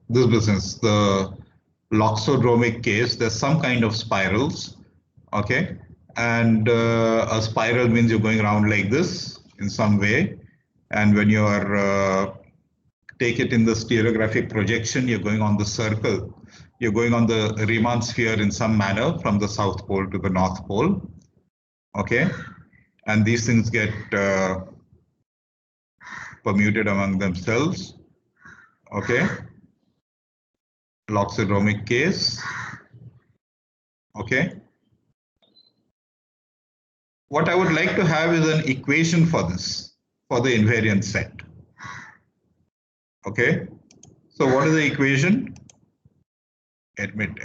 This business, the loxodromic case, there's some kind of spirals, okay? And a spiral means you're going around like this in some way. And when you are take it in the stereographic projection, you're going on the circle. You're going on the Riemann sphere in some manner from the South Pole to the North Pole, okay? And these things get permuted among themselves, okay? Loxodromic case, okay? What I would like to have is an equation for this, for the invariant set, okay? So what is the equation? Admit.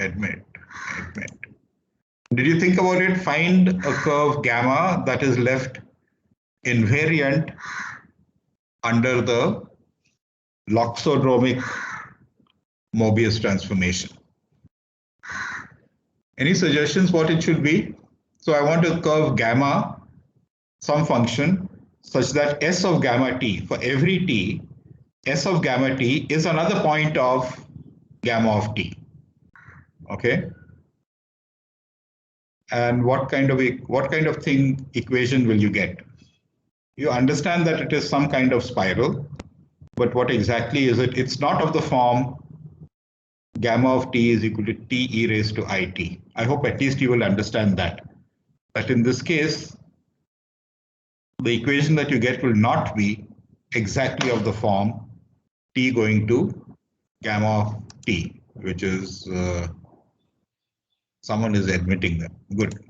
Did you think about it? Find a curve gamma that is left invariant under the loxodromic Mobius transformation. Any suggestions what it should be? So I want a curve gamma, some function, such that S of gamma t, for every t, S of gamma t is another point of gamma of t. Okay. And what kind of equation will you get? You understand that it is some kind of spiral, but what exactly is it? It's not of the form gamma of t is equal to t e raised to it. I hope at least you will understand that. But in this case, the equation that you get will not be exactly of the form t going to gamma of t, which is someone is admitting that. Good.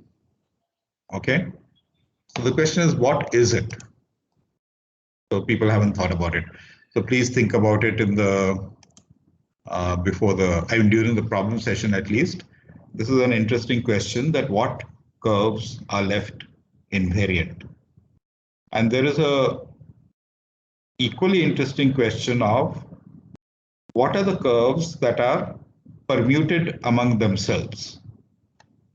Okay. So the question is, what is it? So people haven't thought about it. So please think about it in the during the problem session at least. This is an interesting question, that what curves are left invariant? And there is a equally interesting question of what are the curves that are permuted among themselves?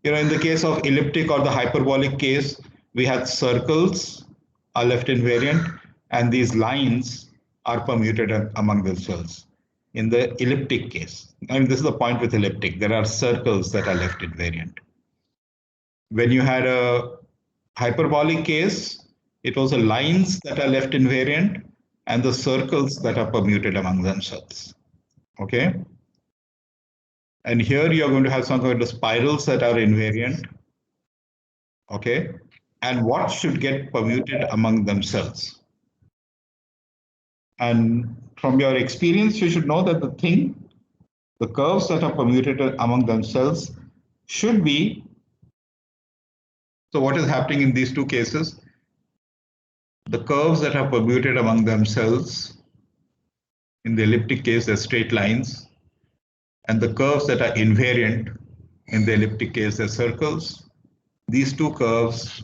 You know, in the case of elliptic or the hyperbolic case, we had circles are left invariant and these lines are permuted among themselves. In the elliptic case, I mean, this is the point with elliptic, there are circles that are left invariant. When you had a hyperbolic case, it was the lines that are left invariant and the circles that are permuted among themselves. Okay. And here you're going to have some kind of spirals that are invariant. Okay. And what should get permuted among themselves? And from your experience, you should know that the curves that are permuted among themselves should be. So what is happening in these two cases? The curves that are permuted among themselves, in the elliptic case, they're straight lines. And the curves that are invariant, in the elliptic case, they're circles. These two curves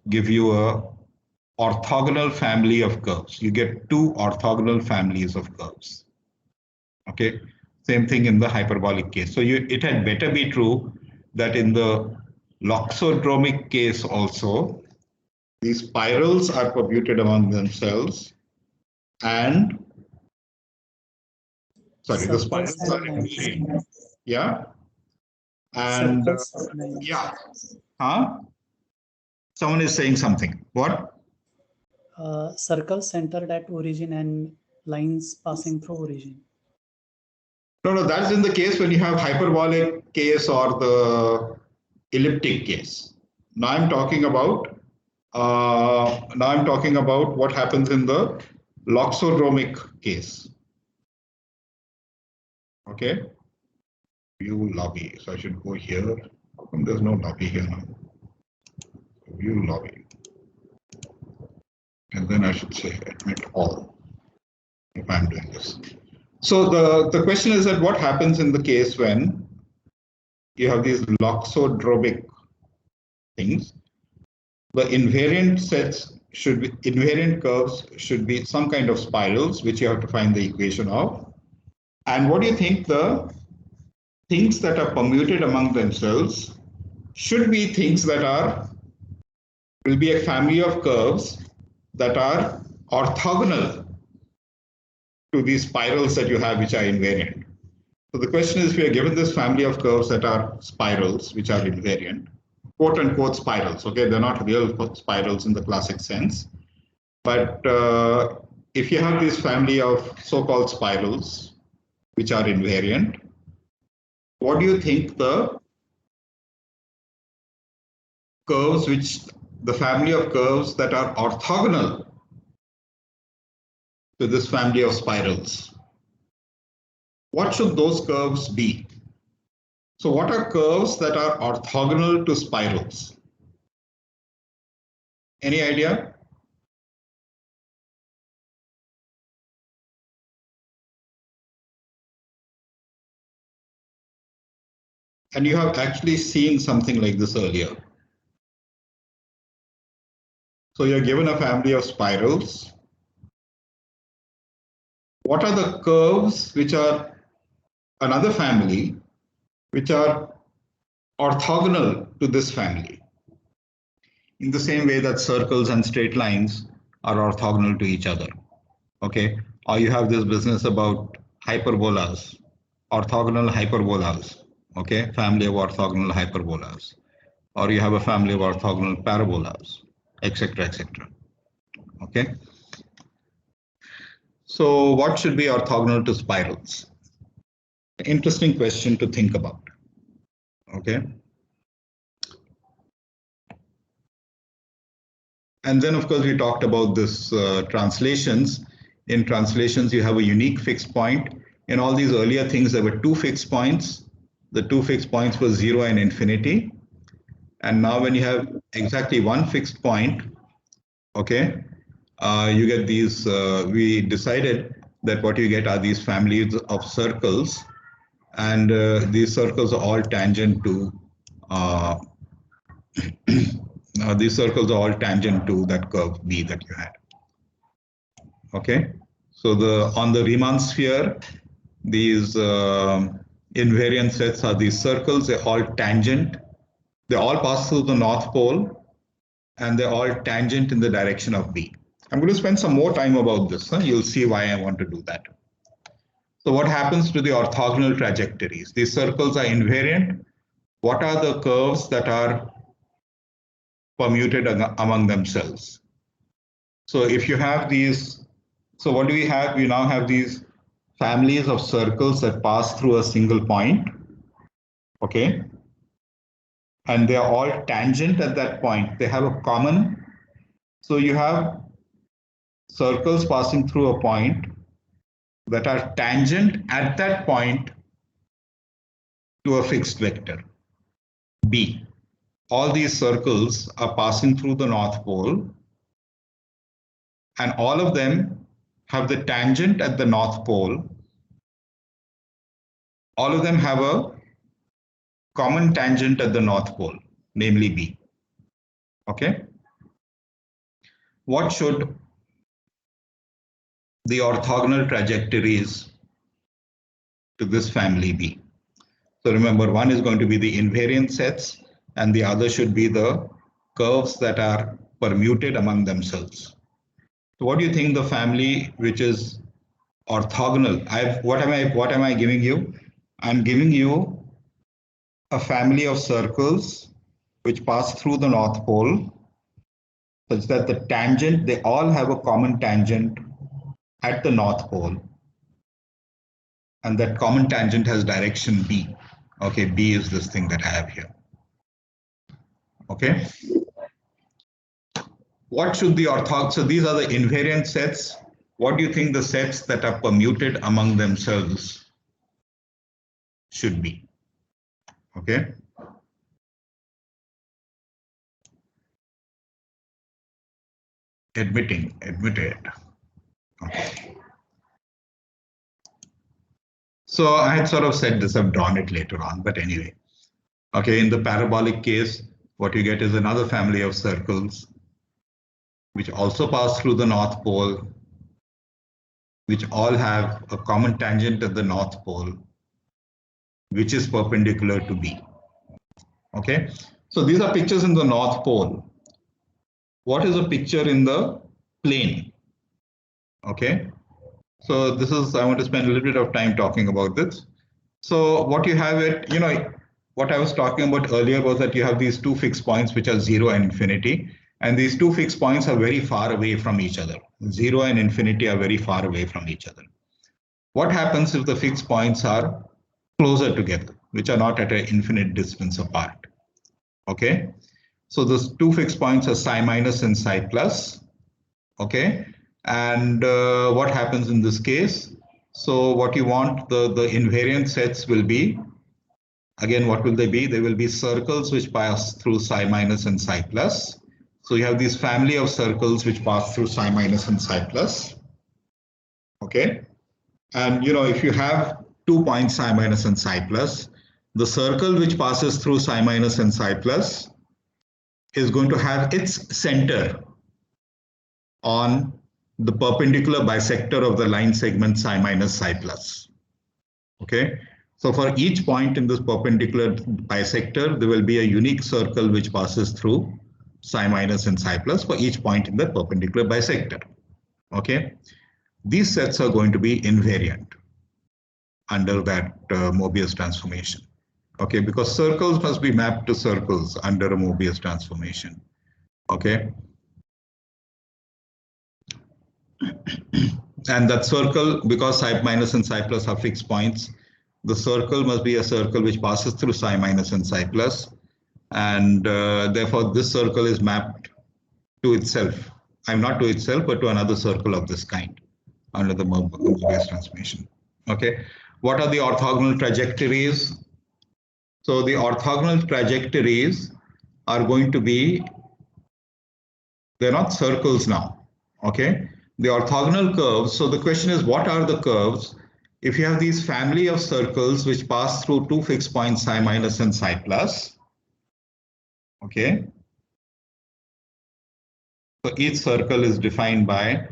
give you a orthogonal family of curves. You get two orthogonal families of curves. Okay, same thing in the hyperbolic case. So it had better be true that in the loxodromic case also, these spirals are permuted among themselves and the spirals are invariant. Yeah. And yeah. Someone is saying something. What? Circles centered at origin and lines passing through origin. No, that's in the case when you have hyperbolic case or the elliptic case. Now I'm talking about what happens in the loxodromic case. Okay. View lobby. So I should go here. How come there's no lobby here now? View lobby. And then I should say admit all if I'm doing this. So the question is that what happens in the case when you have these loxodromic things? The invariant sets should be, invariant curves should be some kind of spirals, which you have to find the equation of. And what do you think the things that are permuted among themselves should be things that will be a family of curves that are orthogonal to these spirals that you have, which are invariant. So the question is, we are given this family of curves that are spirals, which are invariant, quote unquote spirals. Okay, they're not real spirals in the classic sense. But if you have this family of so-called spirals, which are invariant, what do you think the curves, the family of curves that are orthogonal to this family of spirals, what should those curves be? So what are curves that are orthogonal to spirals? Any idea? And you have actually seen something like this earlier. So you're given a family of spirals. What are the curves which are another family, which are orthogonal to this family? In the same way that circles and straight lines are orthogonal to each other. Okay, or you have this business about hyperbolas, orthogonal hyperbolas. Okay, family of orthogonal hyperbolas, or you have a family of orthogonal parabolas, etc., etc. Okay, so what should be orthogonal to spirals? Interesting question to think about. Okay, and then of course we talked about this translations. In translations, you have a unique fixed point. In all these earlier things, there were two fixed points. The two fixed points were 0 and infinity. And now when you have exactly one fixed point, okay, you get these, we decided that what you get are these families of circles, and these circles are all tangent to, these circles are all tangent to that curve B that you had. Okay, so on the Riemann sphere, these invariant sets are these circles, they're all tangent. They all pass through the North Pole, and they're all tangent in the direction of B. I'm going to spend some more time about this. You'll see why I want to do that. So what happens to the orthogonal trajectories? These circles are invariant. What are the curves that are permuted among themselves? So if you have these, so what do we have? We now have these families of circles that pass through a single point. Okay. And they are all tangent at that point. They have a common. So you have circles passing through a point that are tangent at that point to a fixed vector, B. All these circles are passing through the North Pole, and all of them have the tangent at the North Pole. All of them have a common tangent at the North Pole, namely B. Okay? What should the orthogonal trajectories to this family be? So remember, one is going to be the invariant sets, and the other should be the curves that are permuted among themselves. So what do you think the family which is orthogonal? What am I giving you? I'm giving you a family of circles which pass through the North Pole, such that the tangent, they all have a common tangent at the North Pole, and that common tangent has direction B. Okay, B is this thing that I have here. Okay. What should the orthogonal, so these are the invariant sets. What do you think the sets that are permuted among themselves should be? Okay. Admitted. Okay. So I had sort of said this, I've drawn it later on, but anyway. Okay, in the parabolic case, what you get is another family of circles which also pass through the North Pole, which all have a common tangent at the North Pole, which is perpendicular to B. Okay, so these are pictures in the North Pole. What is a picture in the plane? Okay, So this is, I want to spend a little bit of time talking about this. So what you have it, what I was talking about earlier was that you have these two fixed points, which are 0 and infinity. And these two fixed points are very far away from each other. 0 and infinity are very far away from each other. What happens if the fixed points are closer together, which are not at an infinite distance apart? Okay, so those two fixed points are psi minus and psi plus. Okay, and what happens in this case? So what you want, the invariant sets will be, again, what will they be? They will be circles which pass through psi minus and psi plus. So you have this family of circles which pass through psi minus and psi plus. Okay, and if you have 2 points psi minus and psi plus, the circle which passes through psi minus and psi plus is going to have its center on the perpendicular bisector of the line segment psi minus psi plus. Okay, so for each point in this perpendicular bisector, there will be a unique circle which passes through psi minus and psi plus for each point in the perpendicular bisector. Okay, these sets are going to be invariant under that Mobius transformation. Okay, because circles must be mapped to circles under a Mobius transformation. Okay, and that circle, because psi minus and psi plus are fixed points, the circle must be a circle which passes through psi minus and psi plus, and therefore this circle is mapped to itself. I'm not to itself, but to another circle of this kind under the Mobius transformation. Okay, what are the orthogonal trajectories? So the orthogonal trajectories are going to be, they're not circles now. Okay, the orthogonal curves. So the question is, what are the curves? If you have these family of circles which pass through two fixed points psi minus and psi plus, okay, so each circle is defined by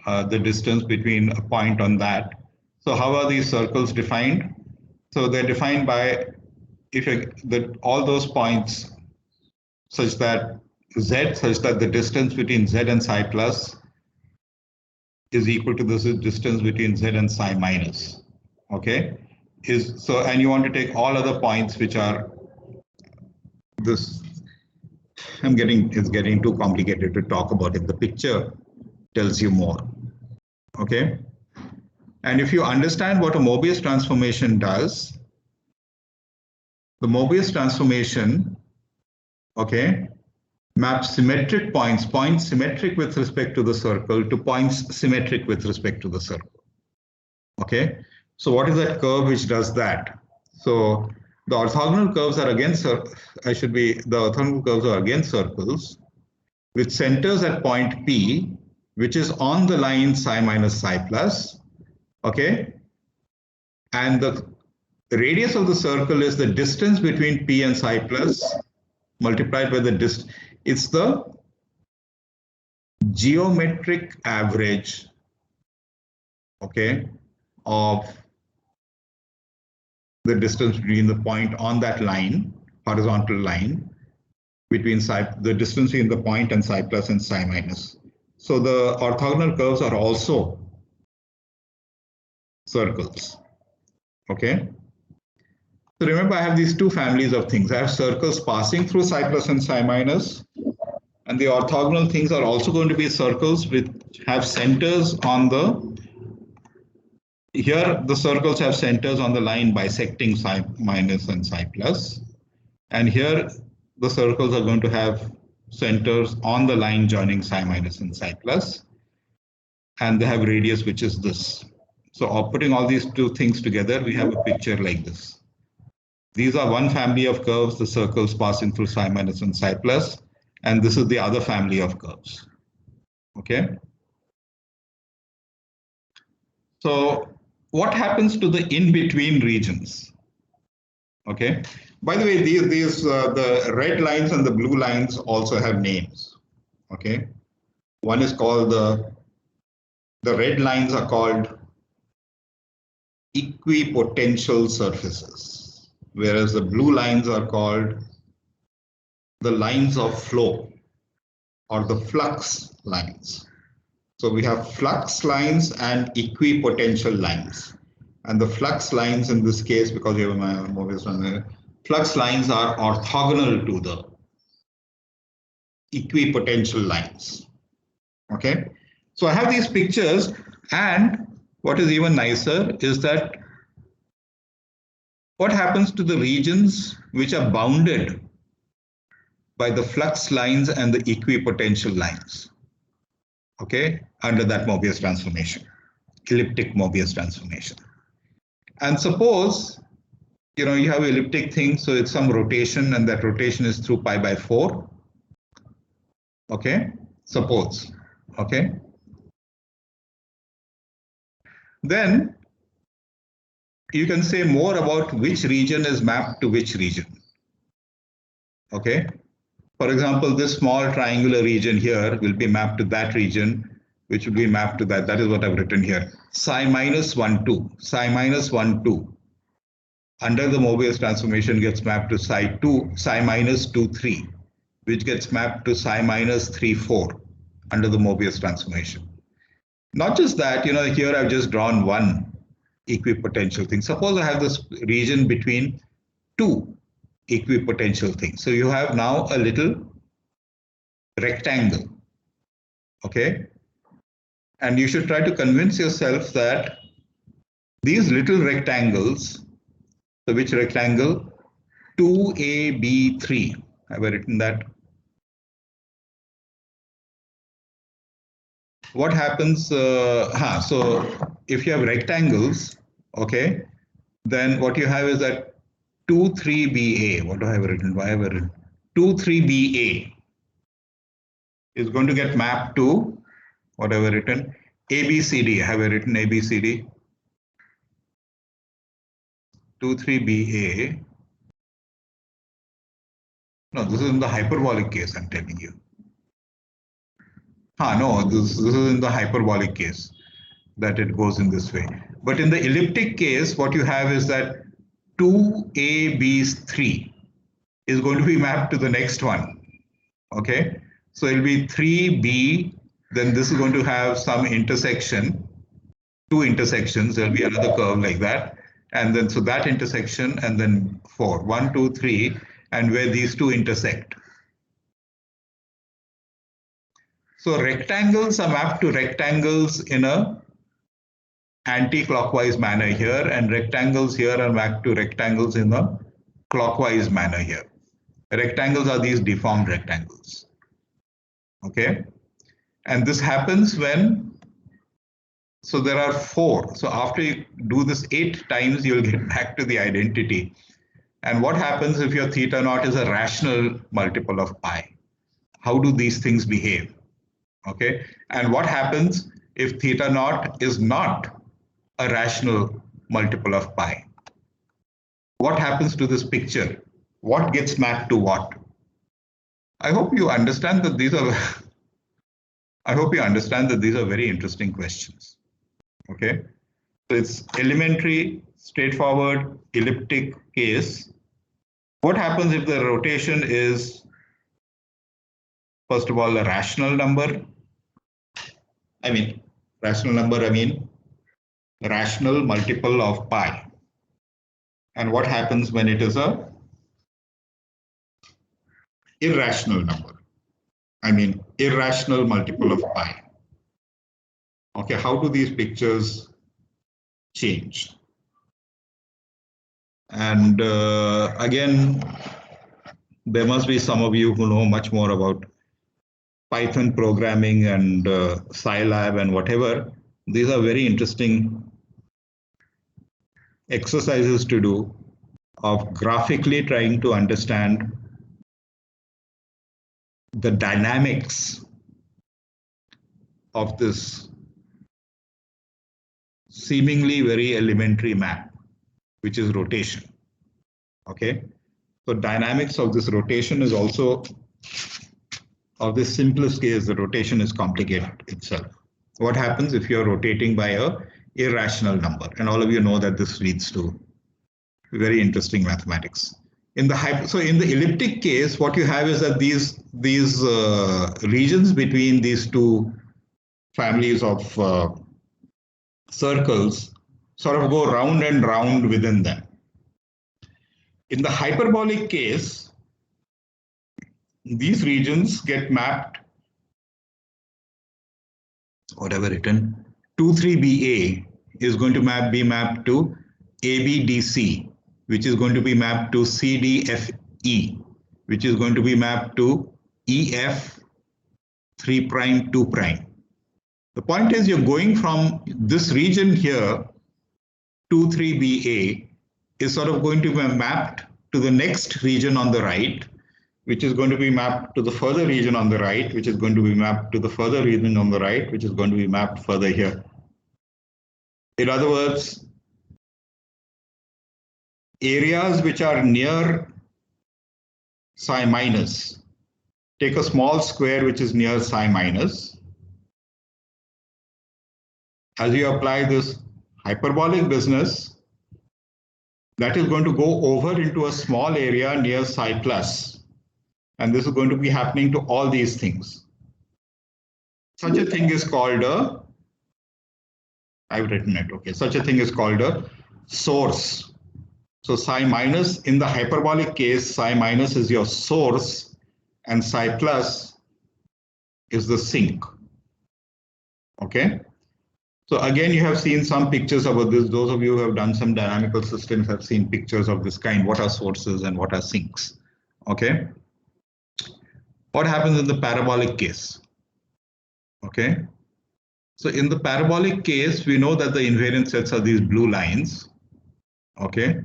the distance between a point on that. So how are these circles defined? So they're defined by all those points such that the distance between z and psi plus is equal to the distance between z and psi minus. Okay, and you want to take all other points which are this. It's getting too complicated to talk about it. The picture tells you more. Okay, and if you understand what a Mobius transformation does, the Mobius transformation, okay, maps symmetric points symmetric with respect to the circle to points symmetric with respect to the circle. Okay, so what is that curve which does that? So the orthogonal curves are again, the orthogonal curves are again circles with centers at point P, which is on the line psi minus psi plus. Okay, and the radius of the circle is the distance between P and psi plus multiplied by the distance. It's the geometric average, okay, of the distance between the point on that line, horizontal line, between the distance between the point and psi plus and psi minus. So the orthogonal curves are also circles. Okay. So remember, I have these two families of things. I have circles passing through psi plus and psi minus, and the orthogonal things are also going to be circles which have centers on here the circles have centers on the line bisecting psi minus and psi plus, and here the circles are going to have centers on the line joining psi minus and psi plus, and they have radius which is this. So putting all these two things together, we have a picture like this. These are one family of curves, the circles passing through psi minus and psi plus, and this is the other family of curves. Okay. So what happens to the in-between regions? Okay. By the way, the red lines and the blue lines also have names. Okay. One is called the red lines are called equipotential surfaces, whereas the blue lines are called the lines of flow or the flux lines. So we have flux lines and equipotential lines. And the flux lines in this case, because you have my Mobius one, flux lines are orthogonal to the equipotential lines. Okay, so I have these pictures, and what is even nicer is that what happens to the regions which are bounded by the flux lines and the equipotential lines, okay, under that Mobius transformation, elliptic Mobius transformation. And suppose, you know, you have elliptic thing, so it's some rotation, and that rotation is through pi by 4. Okay, suppose, okay. Then you can say more about which region is mapped to which region. Okay, for example, this small triangular region here will be mapped to that region, which will be mapped to that. That is what I've written here. Psi minus 1, 2. Psi minus 1, 2. Under the Mobius transformation gets mapped to psi minus 2, 3, which gets mapped to psi minus 3, 4 under the Mobius transformation. Not just that, you know, here I've just drawn one equipotential thing. Suppose I have this region between two equipotential things. So you have now a little rectangle, okay? And you should try to convince yourself that these little rectangles, so which rectangle? 2AB3, have I written that? What happens, so if you have rectangles, okay, then what you have is that 23BA, what do I have written? Why have I written? 23BA is going to get mapped to, what have I written? ABCD, have I written ABCD? 23BA. No, this is in the hyperbolic case, I'm telling you. No, this is in the hyperbolic case that it goes in this way. But in the elliptic case, what you have is that 2AB3 is going to be mapped to the next one. Okay, so it'll be 3B, then this is going to have some intersection, two intersections, there'll be another curve like that. And then so that intersection, and then 4, 1, 2, 3, and where these two intersect. So rectangles are mapped to rectangles in a anti-clockwise manner here, and rectangles here are mapped to rectangles in a clockwise manner here. Rectangles are these deformed rectangles. Okay, and this happens when, so there are 4. So after you do this 8 times, you'll get back to the identity. And what happens if your theta naught is a rational multiple of pi? How do these things behave? Okay, and what happens if theta naught is not a rational multiple of pi? What happens to this picture? What gets mapped to what? I hope you understand that these are very interesting questions. Okay, so it's elementary, straightforward, elliptic case. What happens if the rotation is, first of all, a rational number? Rational multiple of pi. And what happens when it is a irrational number? Irrational multiple of pi. Okay, how do these pictures change? And again, there must be some of you who know much more about Python programming and Scilab and whatever. These are very interesting exercises to do of graphically trying to understand the dynamics of this seemingly very elementary map, which is rotation. Okay, so dynamics of this rotation is also, of this simplest case, the rotation is complicated itself. What happens if you're rotating by a irrational number? And all of you know that this leads to very interesting mathematics. In the elliptic case, what you have is that these regions between these two families of circles sort of go round and round within them. In the hyperbolic case, these regions get mapped, whatever written, 23BA is going to be mapped to ABDC, which is going to be mapped to CDFE, which is going to be mapped to EF 3 prime 2 prime. The point is you're going from this region here, 23BA is sort of going to be mapped to the next region on the right, which is going to be mapped to the further region on the right, which is going to be mapped to the further region on the right, which is going to be mapped further here. In other words, areas which are near psi minus, take a small square which is near psi minus. As you apply this hyperbolic business, that is going to go over into a small area near psi plus. And this is going to be happening to all these things. Such a thing is called a, I've written it, okay. Such a thing is called a source. So psi minus, in the hyperbolic case, psi minus is your source and psi plus is the sink. Okay. So again, you have seen some pictures about this. Those of you who have done some dynamical systems have seen pictures of this kind. What are sources and what are sinks? Okay. What happens in the parabolic case? Okay. So in the parabolic case, we know that the invariant sets are these blue lines. Okay.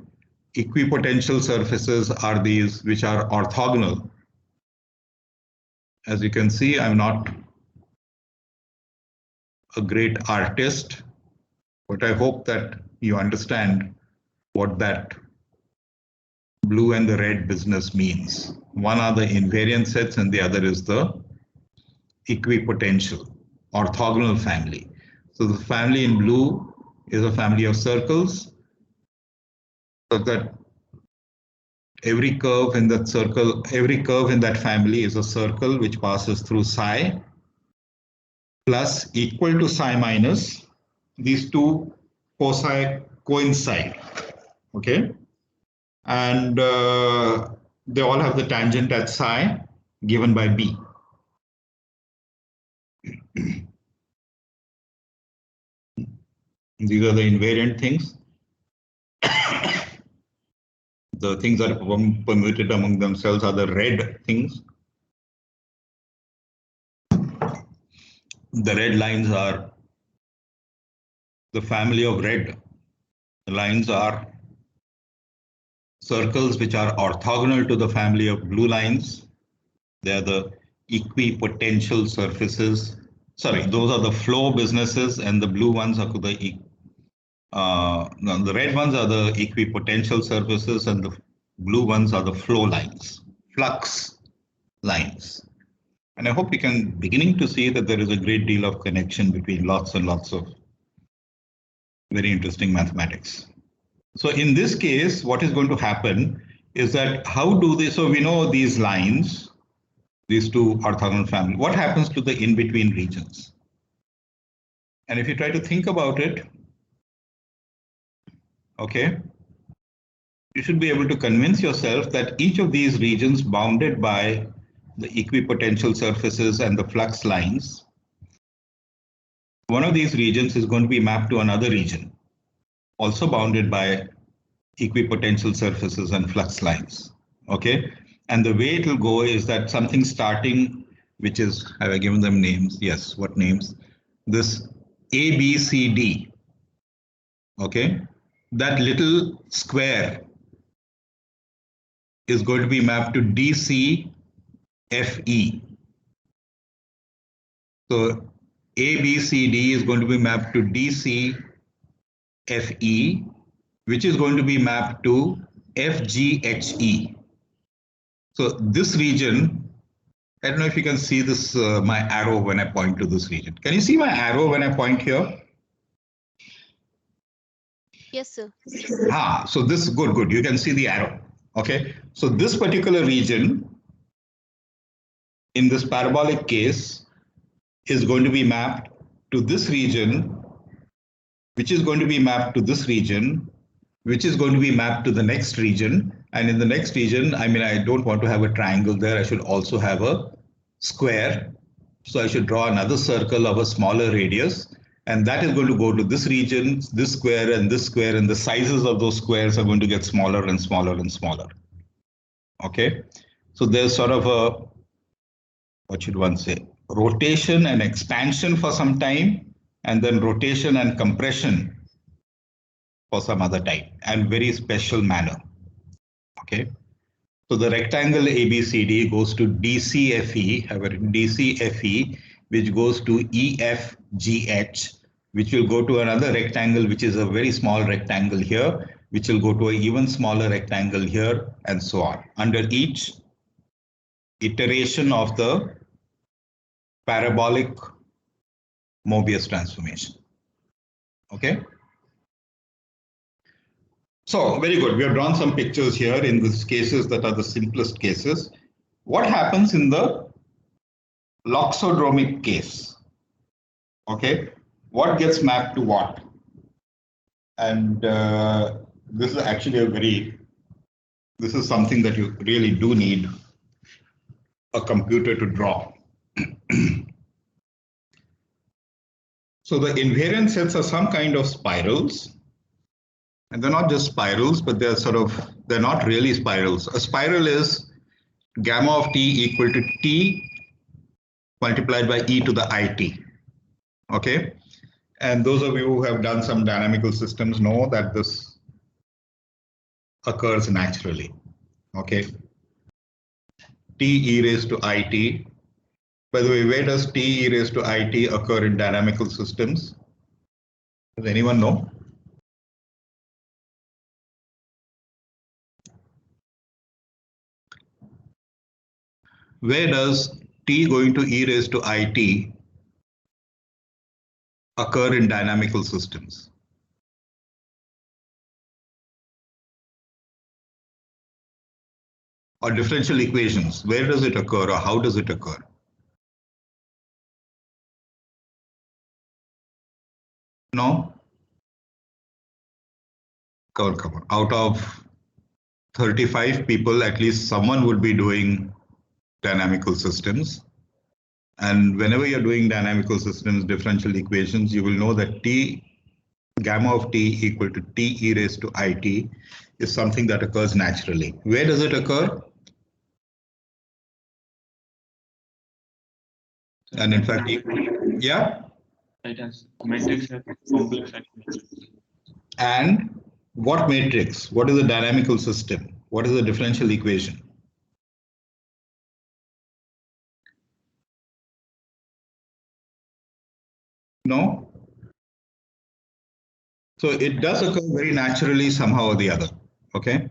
Equipotential surfaces are these which are orthogonal. As you can see, I'm not a great artist, but I hope that you understand what that blue and the red business means. One are the invariant sets and the other is the equipotential orthogonal family. So the family in blue is a family of circles, so that every curve in that circle, every curve in that family is a circle which passes through psi plus equal to psi minus. These two foci coincide, okay? And they all have the tangent at psi given by B. These are the invariant things. The things that are permuted among themselves are the red things. The red lines are the family of red. The lines are circles which are orthogonal to the family of blue lines. They are the equipotential surfaces. Sorry, those are the flow businesses, and the blue ones are the no, the red ones are the equipotential surfaces, and the blue ones are the flow lines, flux lines. And I hope you can beginning to see that there is a great deal of connection between lots and lots of very interesting mathematics. So in this case, what is going to happen is that how do they, so we know these lines, these two orthogonal families, what happens to the in-between regions? And if you try to think about it, okay, you should be able to convince yourself that each of these regions bounded by the equipotential surfaces and the flux lines, one of these regions is going to be mapped to another region, also bounded by equipotential surfaces and flux lines. Okay, and the way it will go is that something starting, which is, have I given them names? Yes, what names? This A, B, C, D. Okay, that little square is going to be mapped to DC, FE. So A, B, C, D is going to be mapped to DC, FE, which is going to be mapped to FGHE. So this region, I don't know if you can see this, my arrow when I point to this region. Can you see my arrow when I point here? Yes, sir. So this, good, you can see the arrow. Okay, so this particular region in this parabolic case is going to be mapped to this region, which is going to be mapped to this region, which is going to be mapped to the next region. And in the next region, I mean, I don't want to have a triangle there. I should also have a square. So I should draw another circle of a smaller radius. And that is going to go to this region, this square, and this square. And the sizes of those squares are going to get smaller and smaller and smaller. Okay. So there's sort of a, what should one say, rotation and expansion for some time, and then rotation and compression for some other time, and very special manner. Okay. So the rectangle ABCD goes to DCFE, have a DCFE, which goes to EFGH, which will go to another rectangle, which is a very small rectangle here, which will go to an even smaller rectangle here, and so on, under each iteration of the parabolic Mobius transformation. Okay. So very good. We have drawn some pictures here in these cases that are the simplest cases. What happens in the loxodromic case? Okay. What gets mapped to what? And this is actually this is something that you really do need a computer to draw. So the invariant sets are some kind of spirals. And they're not just spirals, but they're not really spirals. A spiral is gamma of t equal to t multiplied by e to the it. Okay. And those of you who have done some dynamical systems know that this occurs naturally. Okay. T e raised to it. By the way, where does t e raised to it occur in dynamical systems? Does anyone know? Where does t going to e raised to it occur in dynamical systems? Or differential equations, where does it occur or how does it occur? No? Come on. Out of 35 people, at least someone would be doing dynamical systems. And whenever you're doing dynamical systems, differential equations, you will know that gamma of t equal to t e raised to it is something that occurs naturally. Where does it occur? And in fact, yeah? It has matrix complex matrix. And what matrix? What is a dynamical system? What is a differential equation? No? So it does occur very naturally somehow or the other. Okay.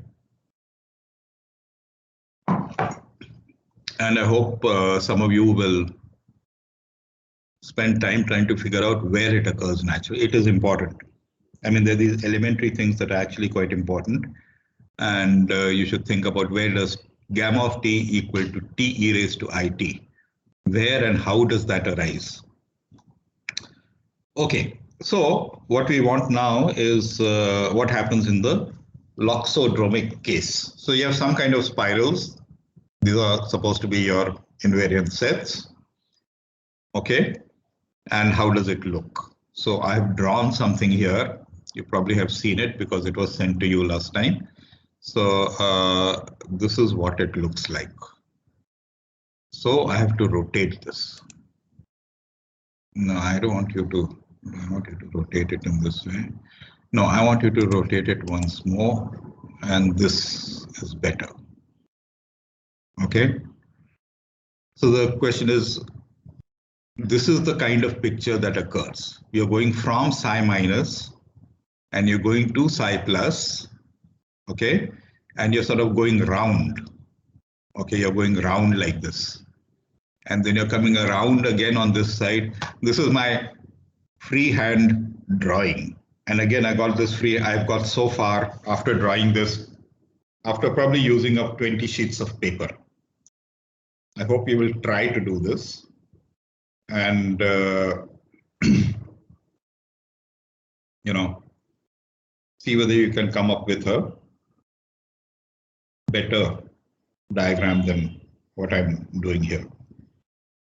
And I hope some of you will spend time trying to figure out where it occurs naturally. It is important. I mean, there are these elementary things that are actually quite important. And you should think about where does gamma of t equal to t e raised to it? Where and how does that arise? Okay, so what we want now is what happens in the loxodromic case. So you have some kind of spirals. These are supposed to be your invariant sets. Okay, and how does it look? So I have drawn something here. You probably have seen it because it was sent to you last time. So this is what it looks like. So I have to rotate this. No, I don't want you to. I want you to rotate it in this way. No, I want you to rotate it once more, and this is better. Okay. So the question is, this is the kind of picture that occurs. You're going from psi minus and you're going to psi plus. Okay. And you're sort of going round. Okay. You're going round like this. And then you're coming around again on this side. This is my freehand drawing. And again, I got this free. I've got so far after drawing this, after probably using up 20 sheets of paper. I hope you will try to do this. And you know, see whether you can come up with a better diagram than what I'm doing here.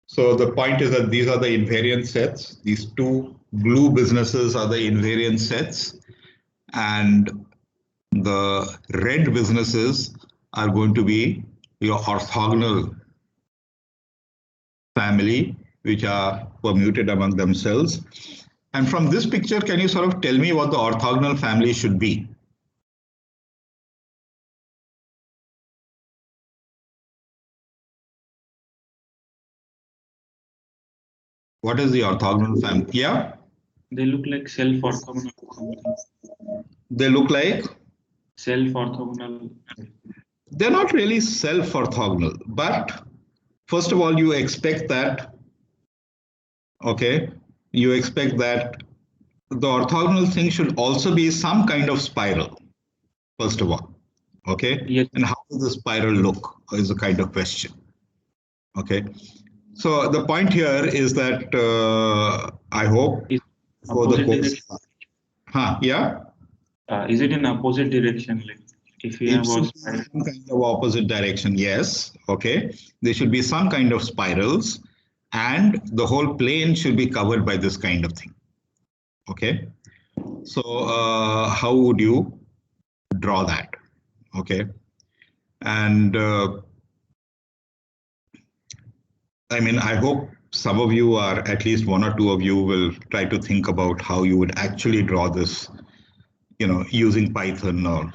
So the point is that these are the invariant sets. These two blue businesses are the invariant sets, and the red businesses are going to be your orthogonal family, which are permuted among themselves. And from this picture, can you sort of tell me what the orthogonal family should be? What is the orthogonal family? Yeah, They look like self-orthogonal something. they look like, Self-orthogonal. they're not really self-orthogonal, but first of all, you expect that, okay, you expect that the orthogonal thing should also be some kind of spiral, first of all, okay? Yes. And how does the spiral look is a kind of question, okay? So the point here is that I hope Is for the opposite course, direction. yeah, Is it in opposite direction? Like if we it have should a be spiral, some kind of opposite direction, yes, okay. There should be some kind of spirals, and the whole plane should be covered by this kind of thing, okay. So how would you draw that, okay? And I mean, I hope some of you, are at least one or two of you, will try to think about how you would actually draw this, you know, using Python or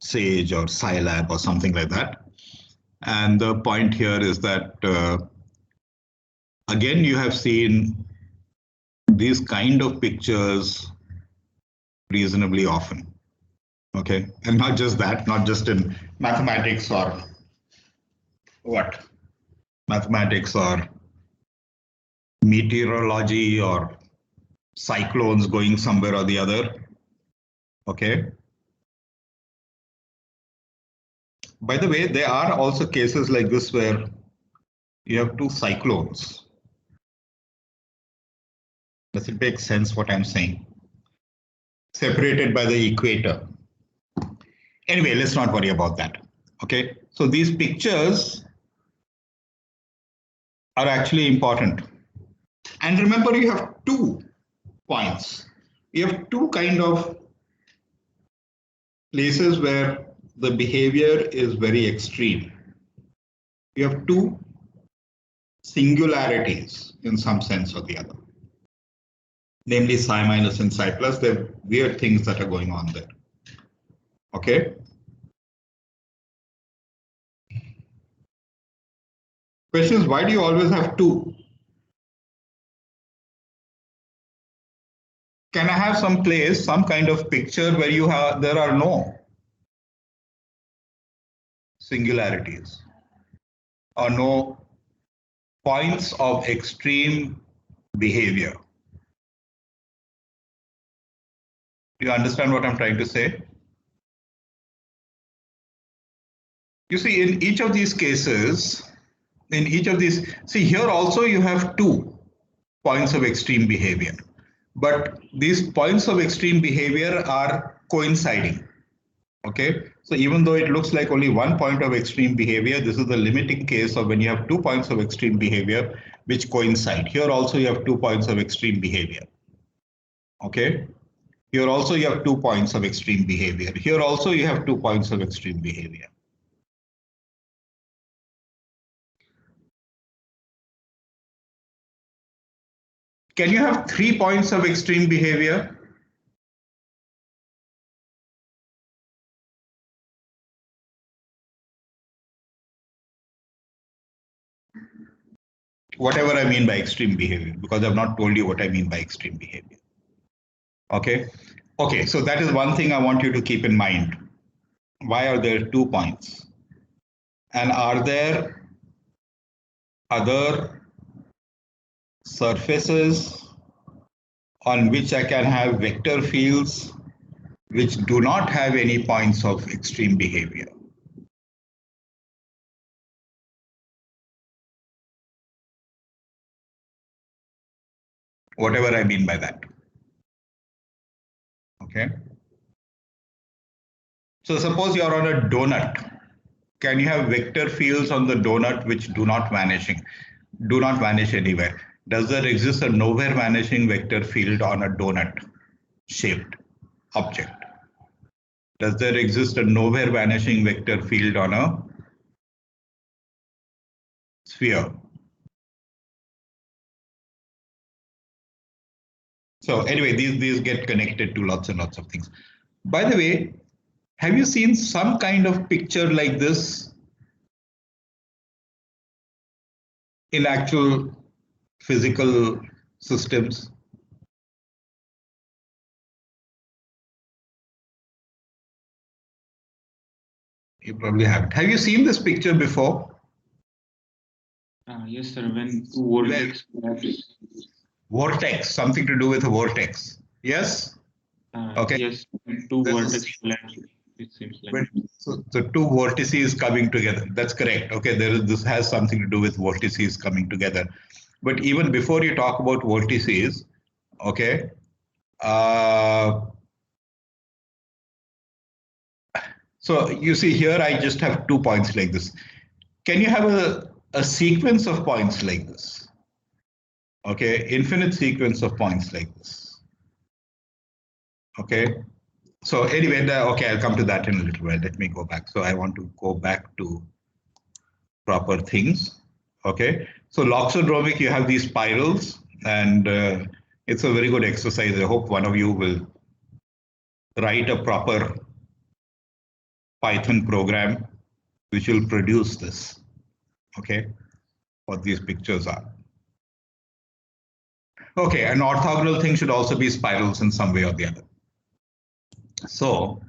Sage or Scilab or something like that. And the point here is that, again, you have seen these kind of pictures reasonably often, okay? And not just that, not just in mathematics or what? Mathematics or meteorology or cyclones going somewhere or the other, okay? By the way, there are also cases like this where you have two cyclones. Does it make sense what I'm saying? Separated by the equator. Anyway, let's not worry about that. Okay, so these pictures are actually important. And remember, you have 2 points. You have two kind of places where the behavior is very extreme. You have 2 singularities in some sense or the other, namely psi minus and psi plus. There are weird things that are going on there. Okay. Question is, why do you always have 2? Can I have some place, some kind of picture where you have, there are no singularities or no points of extreme behavior? Do you understand what I'm trying to say? You see, in each of these cases, see here also you have 2 points of extreme behavior, but these points of extreme behavior are coinciding. Okay, so even though it looks like only 1 point of extreme behavior, this is the limiting case of when you have 2 points of extreme behavior which coincide. Here also you have 2 points of extreme behavior. Okay, here also you have 2 points of extreme behavior. Here also you have 2 points of extreme behavior. Can you have 3 points of extreme behavior? Whatever I mean by extreme behavior, because I've not told you what I mean by extreme behavior. Okay. Okay, so that is one thing I want you to keep in mind. Why are there 2 points? And are there other surfaces on which I can have vector fields which do not have any points of extreme behavior? whatever I mean by that. Okay. So suppose you're on a donut. Can you have vector fields on the donut which do not vanish anywhere? Does there exist a nowhere vanishing vector field on a donut shaped object? Does there exist a nowhere vanishing vector field on a sphere? So anyway, these get connected to lots and lots of things. By the way, have you seen some kind of picture like this in actual physical systems? You probably haven't. Have you seen this picture before? Yes, sir. When two vortex collapse. Vortex, something to do with a vortex. Yes? Okay. Yes, when two This is- vortex collapse. It seems like. So two vortices coming together. That's correct. Okay, this has something to do with vortices coming together. But even before you talk about vortices, okay, so you see here, I just have 2 points like this. Can you have a sequence of points like this? Okay, infinite sequence of points like this. Okay, so anyway, okay, I'll come to that in a little while. Let me go back. So I want to go back to proper things. Okay, so loxodromic, you have these spirals, and it's a very good exercise. I hope one of you will write a proper Python program which will produce this. Okay, what these pictures are. Okay, an orthogonal thing should also be spirals in some way or the other. So,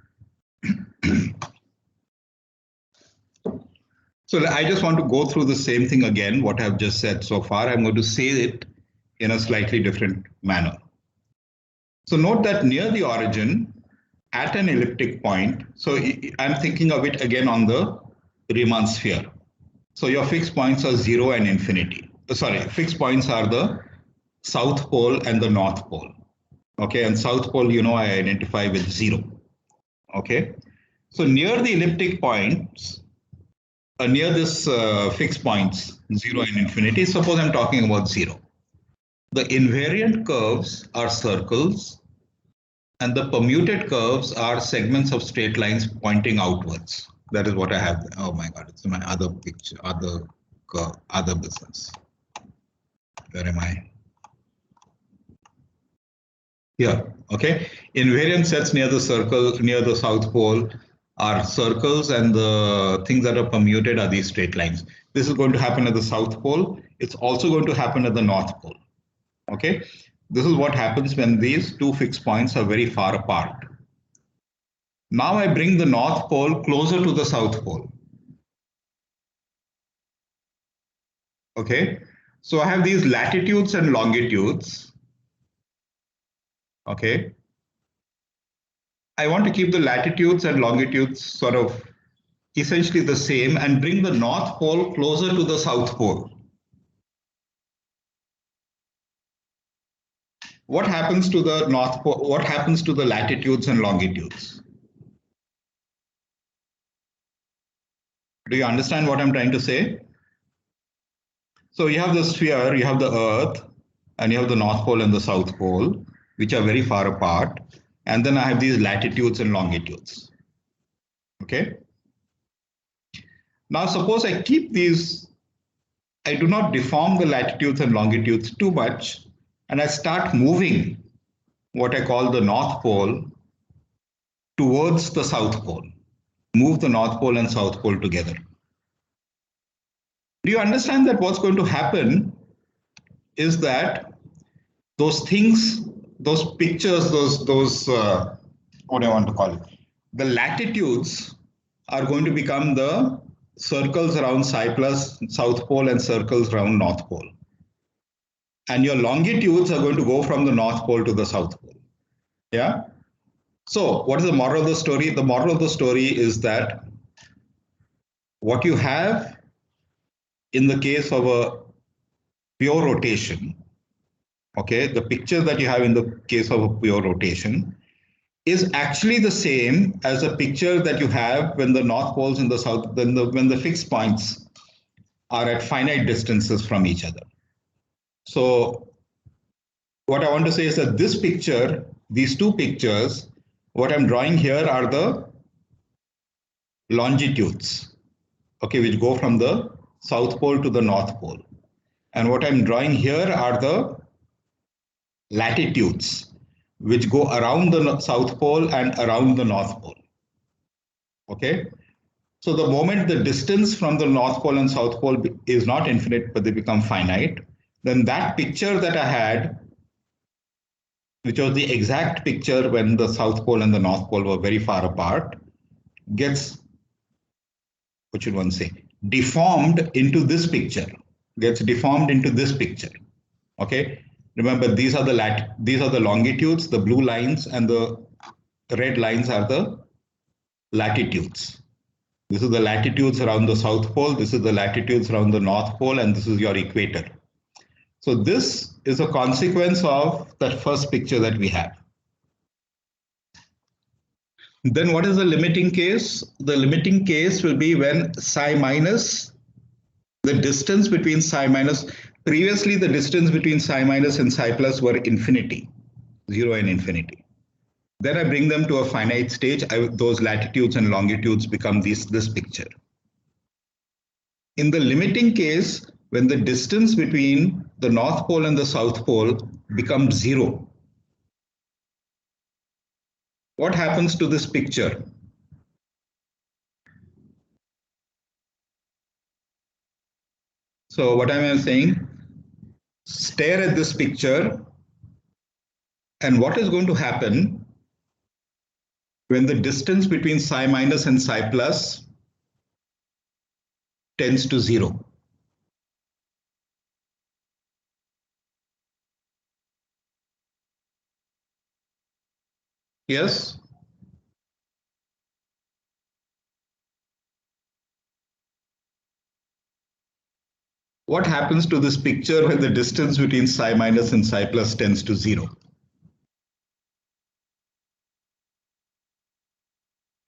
so I just want to go through the same thing again, what I've just said so far. I'm going to say it in a slightly different manner. So note that near the origin, at an elliptic point, so I'm thinking of it again on the Riemann sphere. So your fixed points are 0 and infinity. Sorry, fixed points are the South Pole and the North Pole. Okay, and South Pole, you know, I identify with 0. Okay, so near the elliptic points, near this fixed points, 0 and infinity, suppose I'm talking about 0. The invariant curves are circles, and the permuted curves are segments of straight lines pointing outwards. That is what I have. Oh my God, it's my other picture, other business. Where am I? Here, okay. Invariant sets near the circle, near the South Pole are circles, and the things that are permuted are these straight lines. This is going to happen at the South Pole. It's also going to happen at the North Pole. Okay. This is what happens when these two fixed points are very far apart. Now I bring the North Pole closer to the South Pole. Okay, so I have these latitudes and longitudes. Okay, I want to keep the latitudes and longitudes sort of essentially the same and bring the North Pole closer to the South Pole. What happens to the North Pole? What happens to the latitudes and longitudes? Do you understand what I'm trying to say? So you have the sphere, you have the Earth, and you have the North Pole and the South Pole, which are very far apart. And then I have these latitudes and longitudes. Okay. Now suppose I keep these, I do not deform the latitudes and longitudes too much, and I start moving what I call the North Pole towards the South Pole. Move the North Pole and South Pole together. Do you understand that what's going to happen is that those things, those pictures, those what I want to call it, the latitudes are going to become the circles around psi plus South Pole and circles around North Pole. And your longitudes are going to go from the North Pole to the South Pole. Yeah. So what is the moral of the story? The moral of the story is that what you have in the case of a pure rotation okay, the picture that you have in the case of a pure rotation is actually the same as a picture that you have when the north poles in the south, when the fixed points are at finite distances from each other. So what I want to say is that this picture, these two pictures, what I'm drawing here are the longitudes, okay, which go from the south pole to the north pole. And what I'm drawing here are the latitudes, which go around the south pole and around the north pole. Okay. So the moment the distance from the north pole and south pole is not infinite, but they become finite, then that picture that I had, which was the exact picture when the south pole and the north pole were very far apart, gets, what should one say, deformed into this picture, gets deformed into this picture. Okay. Remember, these are the longitudes, the blue lines, and the red lines are the latitudes. This is the latitudes around the south pole, this is the latitudes around the north pole, and this is your equator. So this is a consequence of that first picture that we have. Then what is the limiting case? The limiting case will be when psi minus, the distance between psi minus, previously the distance between psi minus and psi plus were infinity, 0 and infinity. Then I bring them to a finite stage, those latitudes and longitudes become this picture. In the limiting case, when the distance between the north pole and the south pole becomes 0, what happens to this picture? So what am I saying? Stare at this picture, and what is going to happen when the distance between psi minus and psi plus tends to 0? Yes? What happens to this picture when the distance between psi minus and psi plus tends to 0?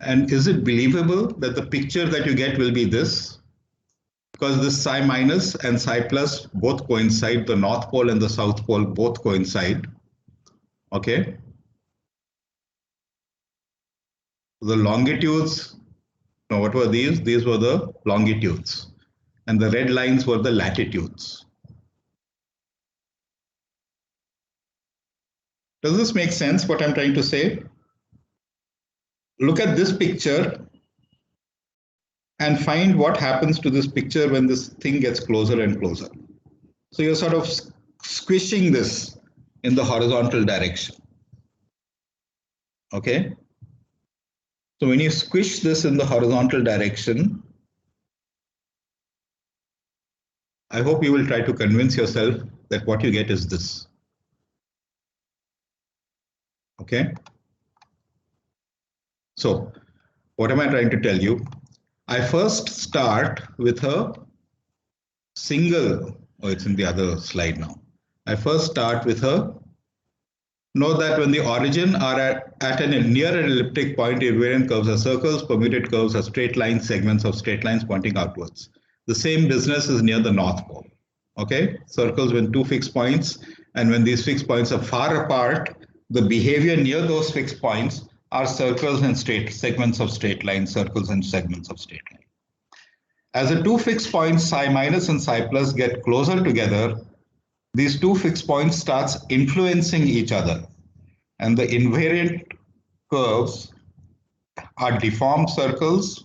And is it believable that the picture that you get will be this? Because this psi minus and psi plus both coincide, the north pole and the south pole both coincide. Okay. The longitudes, now what were these? These were the longitudes. And the red lines were the latitudes. Does this make sense, what I'm trying to say? Look at this picture and find what happens to this picture when this thing gets closer and closer. So you're sort of squishing this in the horizontal direction. Okay. So when you squish this in the horizontal direction, I hope you will try to convince yourself that what you get is this. Okay. So what am I trying to tell you? I first start with a single, oh, it's in the other slide now. I first start with a, know that when the origin are at an near an elliptic point, invariant curves are circles, permuted curves are straight lines, segments of straight lines pointing outwards. The same business is near the north pole. Okay, circles when two fixed points, and when these fixed points are far apart, the behavior near those fixed points are circles and straight segments of straight lines, circles and segments of straight lines. As the two fixed points psi minus and psi plus get closer together, these two fixed points starts influencing each other, and the invariant curves are deformed circles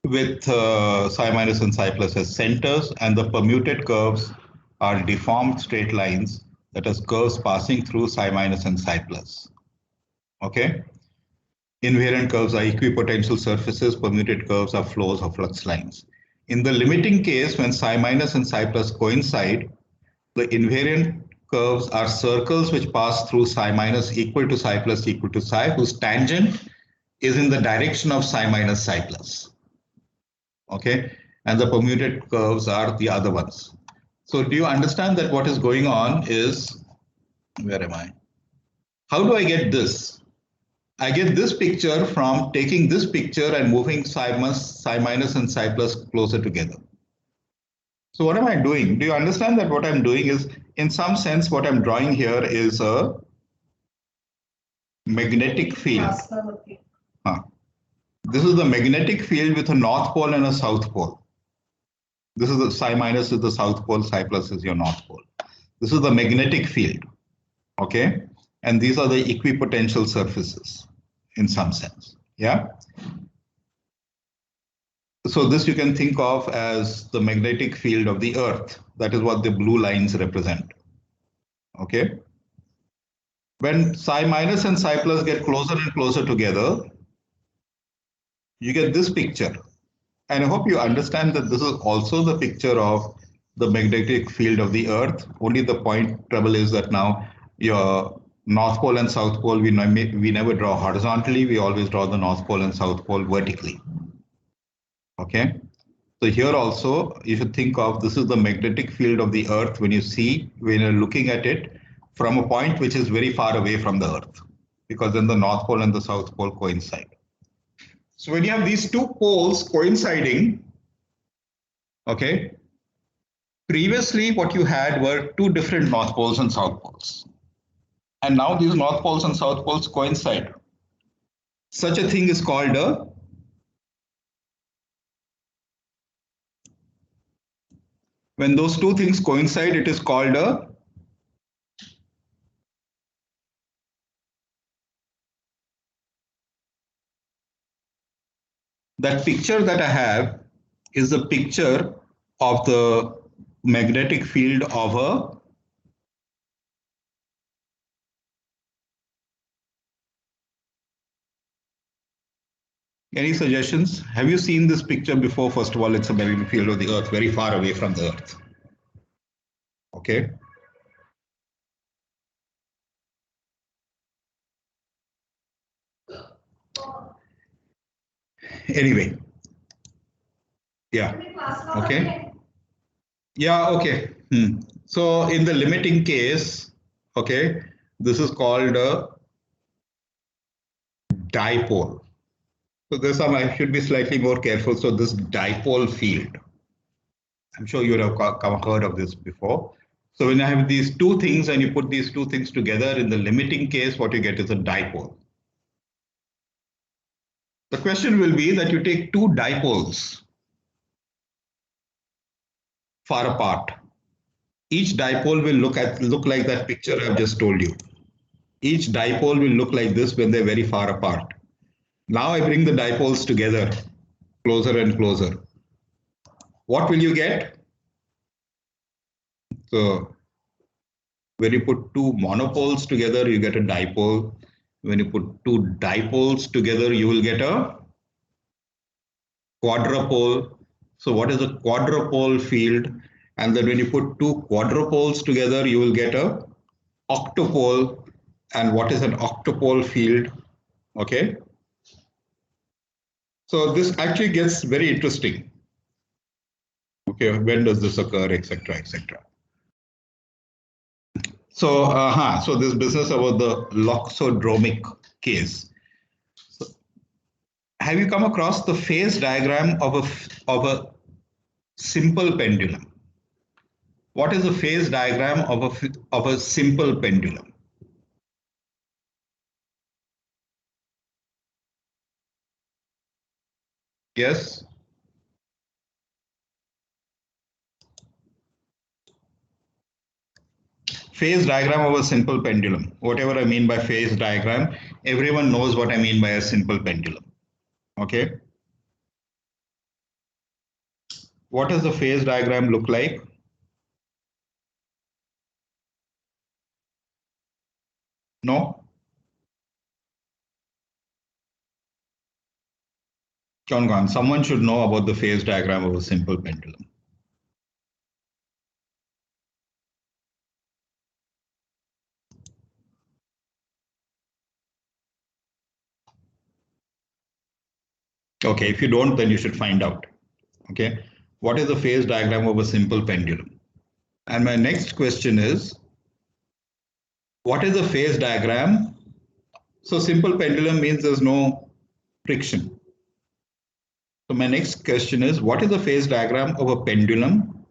with psi minus and psi plus as centers, and the permuted curves are deformed straight lines, that is curves passing through psi minus and psi plus. Okay. Invariant curves are equipotential surfaces, permuted curves are flows or flux lines. In the limiting case, when psi minus and psi plus coincide, the invariant curves are circles which pass through psi minus equal to psi plus equal to psi, whose tangent is in the direction of psi minus psi plus. Okay, and the permuted curves are the other ones. So do you understand that what is going on is, where am I? How do I get this? I get this picture from taking this picture and moving psi minus and psi plus closer together. So what am I doing? Do you understand that what I'm doing is, in some sense, what I'm drawing here is a magnetic field. This is the magnetic field with a north pole and a south pole. This is the psi minus is the south pole, psi plus is your north pole. This is the magnetic field, okay? And these are the equipotential surfaces in some sense, yeah? So this you can think of as the magnetic field of the Earth. That is what the blue lines represent, okay? When psi minus and psi plus get closer and closer together, you get this picture. And I hope you understand that this is also the picture of the magnetic field of the Earth. Only the trouble is that now your North Pole and South Pole, we never draw horizontally. We always draw the North Pole and South Pole vertically. Okay. So here also, you should think of this is the magnetic field of the Earth when you're looking at it from a point which is very far away from the Earth, because then the North Pole and the South Pole coincide. So when you have these two poles coinciding, okay, previously what you had were two different North Poles and South Poles. And now these North Poles and South Poles coincide. Such a thing is called a when those two things coincide, it is called a that picture that I have is the picture of the magnetic field of a any suggestions? Have you seen this picture before? First of all, it's a magnetic field of the Earth, very far away from the Earth. Okay. Anyway. Yeah. Okay. Yeah. Okay. So in the limiting case, okay, this is called a dipole. So there's some, I should be slightly more careful. So this dipole field, I'm sure you would have heard of this before. So when I have these two things and you put these two things together, in the limiting case, what you get is a dipole. The question will be that you take two dipoles far apart. Each dipole will look like that picture I've just told you. Each dipole will look like this when they're very far apart. Now I bring the dipoles together, closer and closer. What will you get? So when you put two monopoles together, you get a dipole. When you put two dipoles together, you will get a quadrupole. So what is a quadrupole field? And then when you put two quadrupoles together, you will get a octopole. And what is an octopole field? Okay. So this actually gets very interesting. Okay, when does this occur, etc., etc. So, so this business about the loxodromic case. So, have you come across the phase diagram of a simple pendulum? What is the phase diagram of a simple pendulum? Yes. Phase diagram of a simple pendulum. Whatever I mean by phase diagram, everyone knows what I mean by a simple pendulum. Okay. What does the phase diagram look like? No? John Gahn, someone should know about the phase diagram of a simple pendulum. Okay, if you don't, then you should find out. Okay, what is the phase diagram of a simple pendulum? And my next question is, what is the phase diagram? So simple pendulum means there's no friction. So my next question is, what is the phase diagram of a pendulum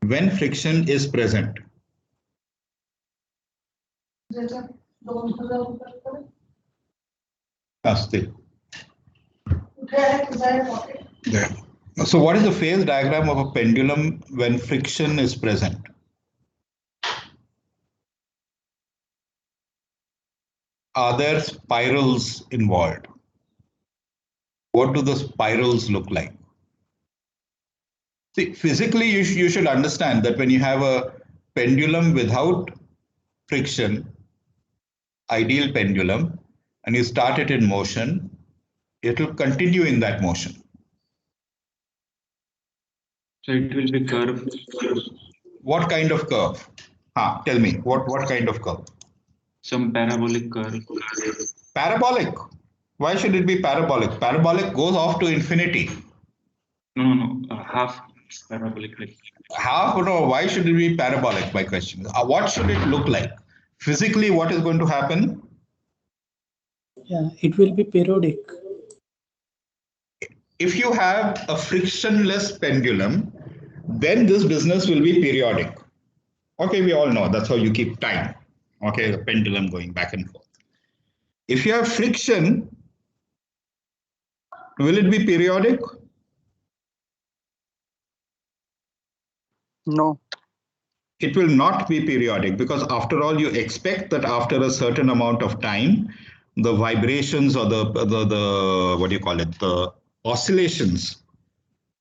when friction is present? Still. Yeah. So what is the phase diagram of a pendulum when friction is present? Are there spirals involved? What do the spirals look like? See, physically, you should understand that when you have a pendulum without friction, ideal pendulum, and you start it in motion, it will continue in that motion. So it will be curved. What kind of curve? Tell me, what kind of curve? Some parabolic curve. Parabolic. Why should it be parabolic? Parabolic goes off to infinity. No, half parabolic. Like Half, no, why should it be parabolic? My question. What should it look like? Physically, what is going to happen? Yeah, it will be periodic. If you have a frictionless pendulum, then this business will be periodic. Okay, we all know that's how you keep time. Okay, the pendulum going back and forth. If you have friction, will it be periodic? No. It will not be periodic, because after all, you expect that after a certain amount of time, the vibrations or the what do you call it, the oscillations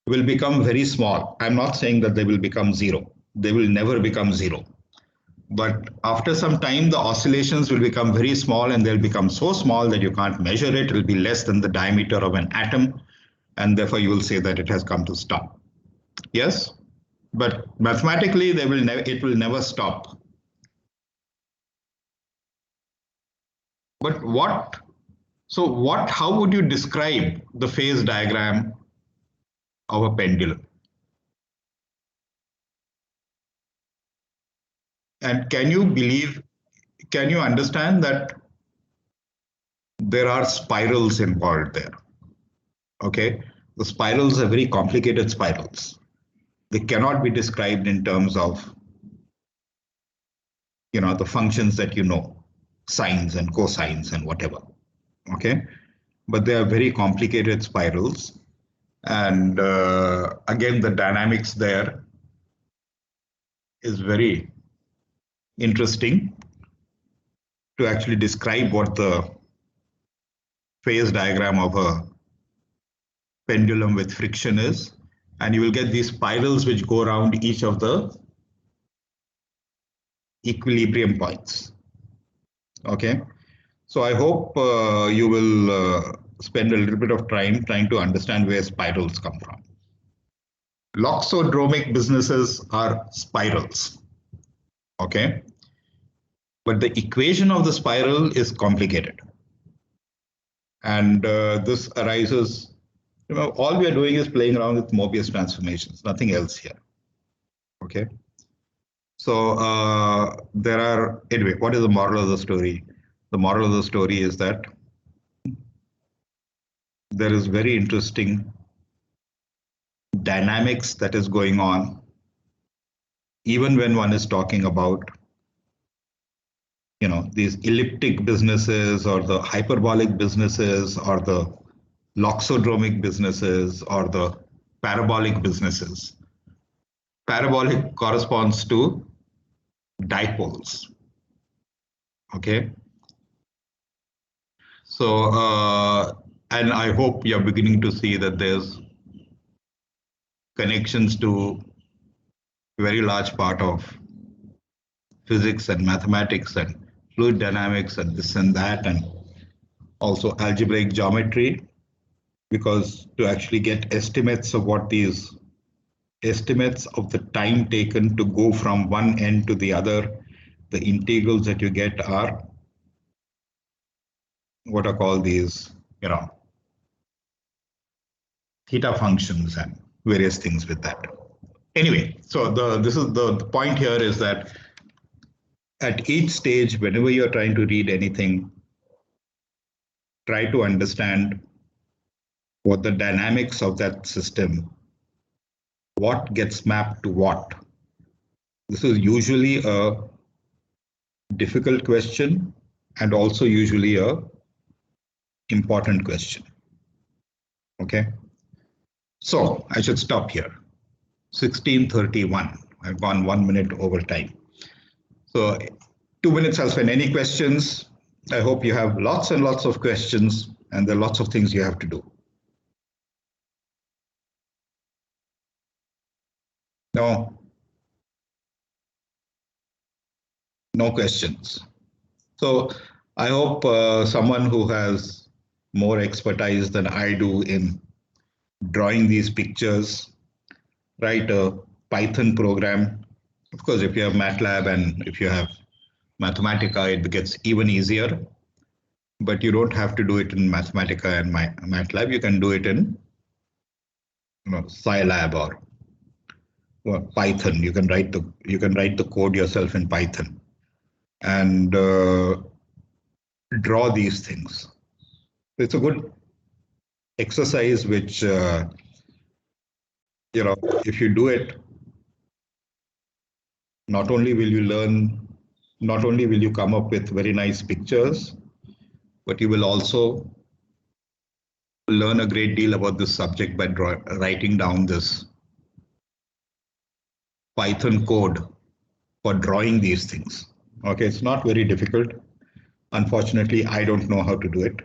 will become very small. I'm not saying that they will become zero. They will never become zero. But after some time, the oscillations will become very small, and they'll become so small that you can't measure it. It will be less than the diameter of an atom, and therefore you will say that it has come to stop. Yes, but mathematically, it will never stop. But how would you describe the phase diagram of a pendulum? And can you understand that there are spirals involved there? Okay, the spirals are very complicated spirals. They cannot be described in terms of, the functions that sines and cosines and whatever. Okay, but they are very complicated spirals. And again, the dynamics there is very interesting to actually describe what the phase diagram of a pendulum with friction is. And you will get these spirals which go around each of the equilibrium points. Okay, so I hope you will spend a little bit of time trying to understand where spirals come from. Loxodromic businesses are spirals. Okay, but the equation of the spiral is complicated. And this arises, all we are doing is playing around with Mobius transformations, nothing else here. Okay. So anyway, what is the moral of the story? The moral of the story is that there is very interesting dynamics that is going on, even when one is talking about, these elliptic businesses or the hyperbolic businesses or the loxodromic businesses or the parabolic businesses. Parabolic corresponds to dipoles. Okay. So, and I hope you're beginning to see that there's connections to a very large part of physics and mathematics and fluid dynamics and this and that, and also algebraic geometry, because to actually get estimates of estimates of the time taken to go from one end to the other, the integrals that you get are what are called these, theta functions and various things with that. Anyway, so this is the point here is that at each stage, whenever you're trying to read anything, try to understand what the dynamics of that system, what gets mapped to what. This is usually a difficult question and also usually a important question. Okay, so I should stop here. 16:31. I've gone 1 minute over time. So 2 minutes I'll spend. Any questions? I hope you have lots and lots of questions, and there are lots of things you have to do. No? No questions. So I hope someone who has more expertise than I do in drawing these pictures, write a Python program. Of course, if you have MATLAB and if you have Mathematica, it gets even easier. But you don't have to do it in Mathematica and MATLAB. You can do it in Scilab or Python. You can write the code yourself in Python and draw these things. It's a good exercise which if you do it, not only will you come up with very nice pictures, but you will also learn a great deal about this subject by writing down this Python code for drawing these things. Okay, it's not very difficult. Unfortunately, I don't know how to do it.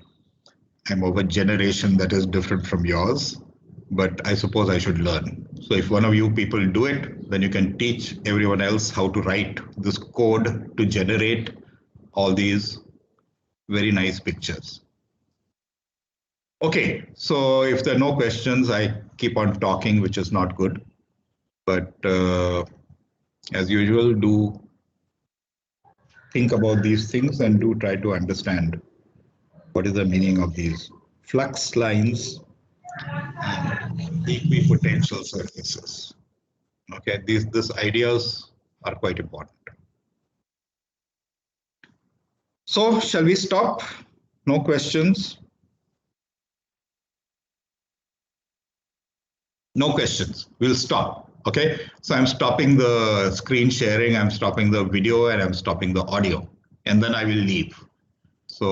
I'm of a generation that is different from yours, but I suppose I should learn. So if one of you people do it, then you can teach everyone else how to write this code to generate all these very nice pictures. Okay, so if there are no questions, I keep on talking, which is not good. But as usual, do think about these things and do try to understand what is the meaning of these flux lines and equipotential surfaces. Okay, these ideas are quite important. So shall we stop? No questions? No questions. We'll stop. Okay, so I'm stopping the screen sharing, I'm stopping the video, and I'm stopping the audio, and then I will leave. So